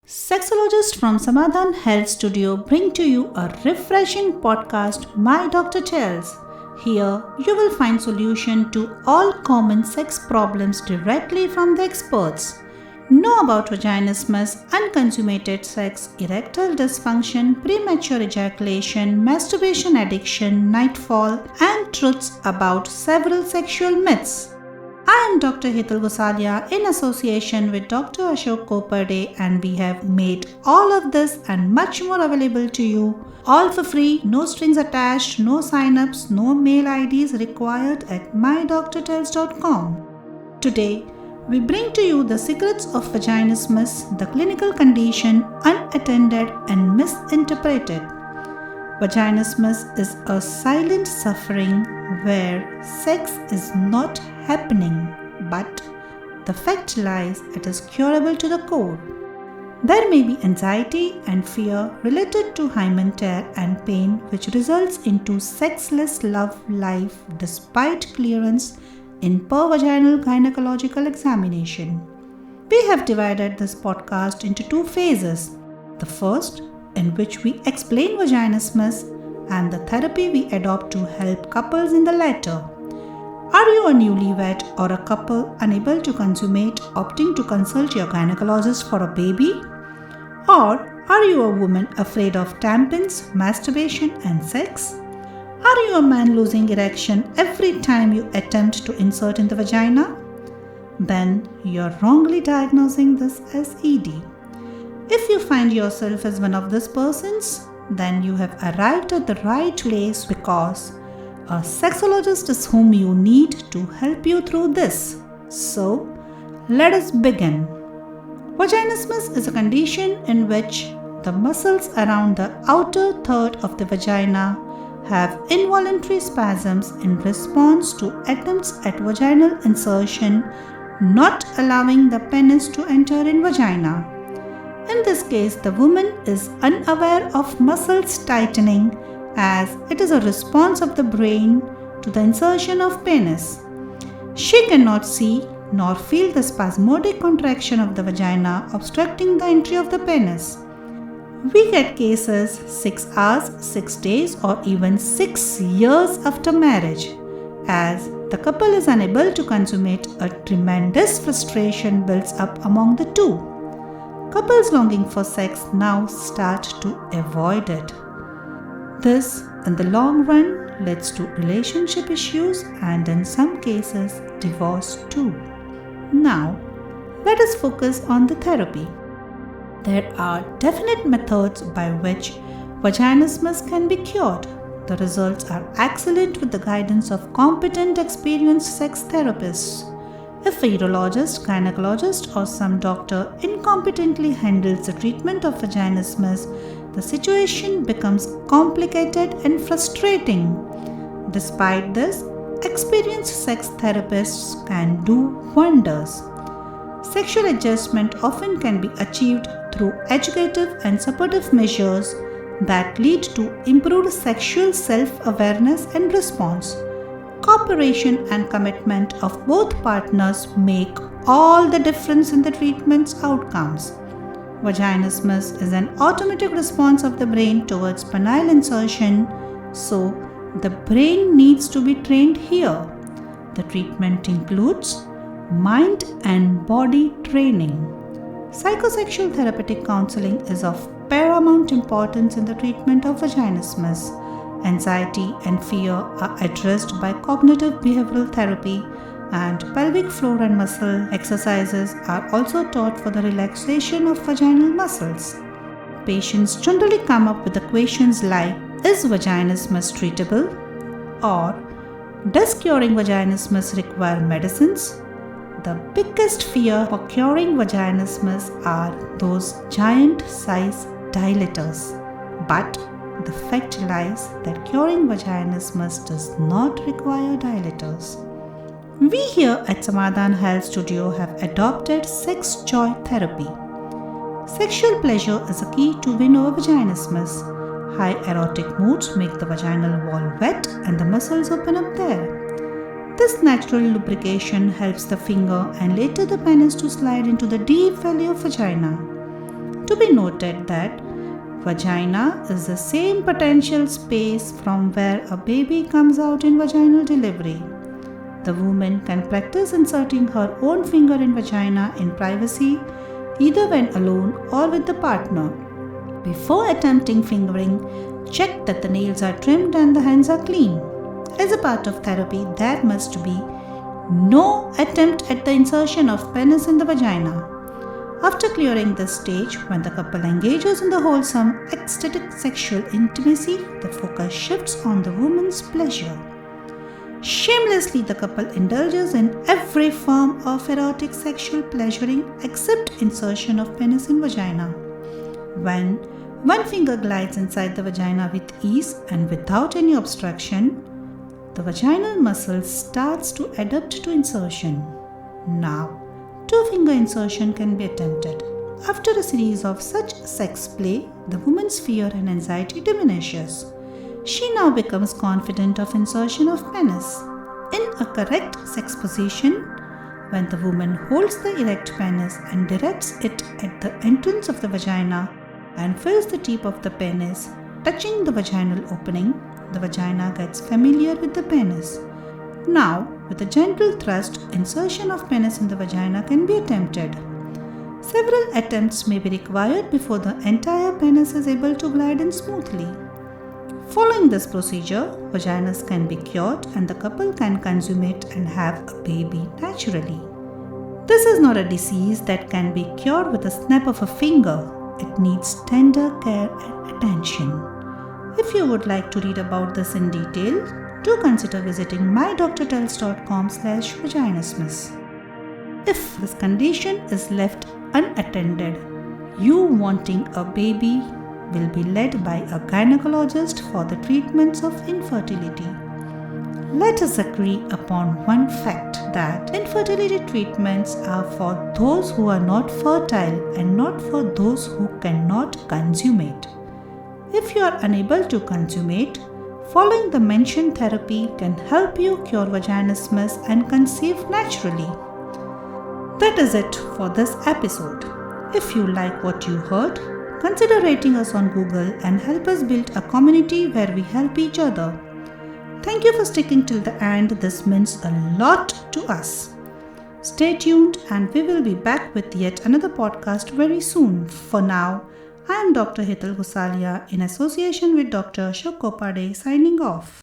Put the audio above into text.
Sexologists from Samadhan Health Studio bring to you a refreshing podcast, My Doctor Tells. Here, you will find solution to all common sex problems directly from the experts. Know about vaginismus, unconsummated sex, erectile dysfunction, premature ejaculation, masturbation addiction, nightfall, and truths about several sexual myths. I am Dr. Hital Gosalia in association with Dr. Ashok Kopade, and we have made all of this and much more available to you, all for free, no strings attached, no sign-ups, no mail IDs required at mydoctortells.com. Today, we bring to you the secrets of vaginismus, the clinical condition unattended and misinterpreted. Vaginismus is a silent suffering where sex is not happening, but the fact lies it is curable to the core. There may be anxiety and fear related to hymen tear and pain, which results into sexless love life despite clearance in per-vaginal gynecological examination. We have divided this podcast into two phases. The first, in which we explain vaginismus, and the therapy we adopt to help couples in the latter. Are you a newlywed or a couple unable to consummate, opting to consult your gynecologist for a baby? Or are you a woman afraid of tampons, masturbation and sex? Are you a man losing erection every time you attempt to insert in the vagina? Then you're wrongly diagnosing this as ED. If you find yourself as one of these persons, then you have arrived at the right place because a sexologist is whom you need to help you through this. So, let us begin. Vaginismus is a condition in which the muscles around the outer third of the vagina have involuntary spasms in response to attempts at vaginal insertion, not allowing the penis to enter in vagina. In this case, the woman is unaware of muscles tightening as it is a response of the brain to the insertion of penis. She cannot see nor feel the spasmodic contraction of the vagina obstructing the entry of the penis. We get cases 6 hours, 6 days or even 6 years after marriage. As the couple is unable to consummate, a tremendous frustration builds up among the two. Couples longing for sex now start to avoid it. This, in the long run, leads to relationship issues and in some cases, divorce too. Now, let us focus on the therapy. There are definite methods by which vaginismus can be cured. The results are excellent with the guidance of competent, experienced sex therapists. If a urologist, gynecologist or some doctor incompetently handles the treatment of vaginismus, the situation becomes complicated and frustrating. Despite this, experienced sex therapists can do wonders. Sexual adjustment often can be achieved through educative and supportive measures that lead to improved sexual self-awareness and response. Cooperation and commitment of both partners make all the difference in the treatment's outcomes. Vaginismus is an automatic response of the brain towards penile insertion, so the brain needs to be trained here. The treatment includes mind and body training. Psychosexual therapeutic counseling is of paramount importance in the treatment of vaginismus. Anxiety and fear are addressed by cognitive behavioral therapy, and pelvic floor and muscle exercises are also taught for the relaxation of vaginal muscles. Patients generally come up with the questions like, is vaginismus treatable? Or, does curing vaginismus require medicines? The biggest fear for curing vaginismus are those giant size dilators. But the fact lies that curing vaginismus does not require dilators. We here at Samadhan Health Studio have adopted sex joy therapy. Sexual pleasure is a key to win over vaginismus. High erotic moods make the vaginal wall wet and the muscles open up there. This natural lubrication helps the finger and later the penis to slide into the deep valley of vagina. To be noted that vagina is the same potential space from where a baby comes out in vaginal delivery. The woman can practice inserting her own finger in vagina in privacy, either when alone or with the partner. Before attempting fingering, check that the nails are trimmed and the hands are clean. As a part of therapy, there must be no attempt at the insertion of penis in the vagina. After clearing this stage, when the couple engages in the wholesome, ecstatic sexual intimacy, the focus shifts on the woman's pleasure. Shamelessly, the couple indulges in every form of erotic sexual pleasuring except insertion of penis in vagina. When one finger glides inside the vagina with ease and without any obstruction, the vaginal muscle starts to adapt to insertion. Now, two-finger insertion can be attempted. After a series of such sex play, the woman's fear and anxiety diminishes. She now becomes confident of insertion of penis. In a correct sex position, when the woman holds the erect penis and directs it at the entrance of the vagina and fills the tip of the penis, touching the vaginal opening, the vagina gets familiar with the penis. Now, with a gentle thrust, insertion of penis in the vagina can be attempted. Several attempts may be required before the entire penis is able to glide in smoothly. Following this procedure, vaginas can be cured and the couple can consummate and have a baby naturally. This is not a disease that can be cured with a snap of a finger. It needs tender care and attention. If you would like to read about this in detail, do consider visiting mydrtells.com/vaginasmus. If this condition is left unattended, you wanting a baby will be led by a gynecologist for the treatments of infertility. Let us agree upon one fact that infertility treatments are for those who are not fertile and not for those who cannot consummate. If you are unable to consummate, following the mentioned therapy can help you cure vaginismus and conceive naturally. That is it for this episode. If you like what you heard, consider rating us on Google and help us build a community where we help each other. Thank you for sticking till the end. This means a lot to us. Stay tuned and we will be back with yet another podcast very soon. For now, I am Dr. Hital Gusalia in association with Dr. Ashok Kopade signing off.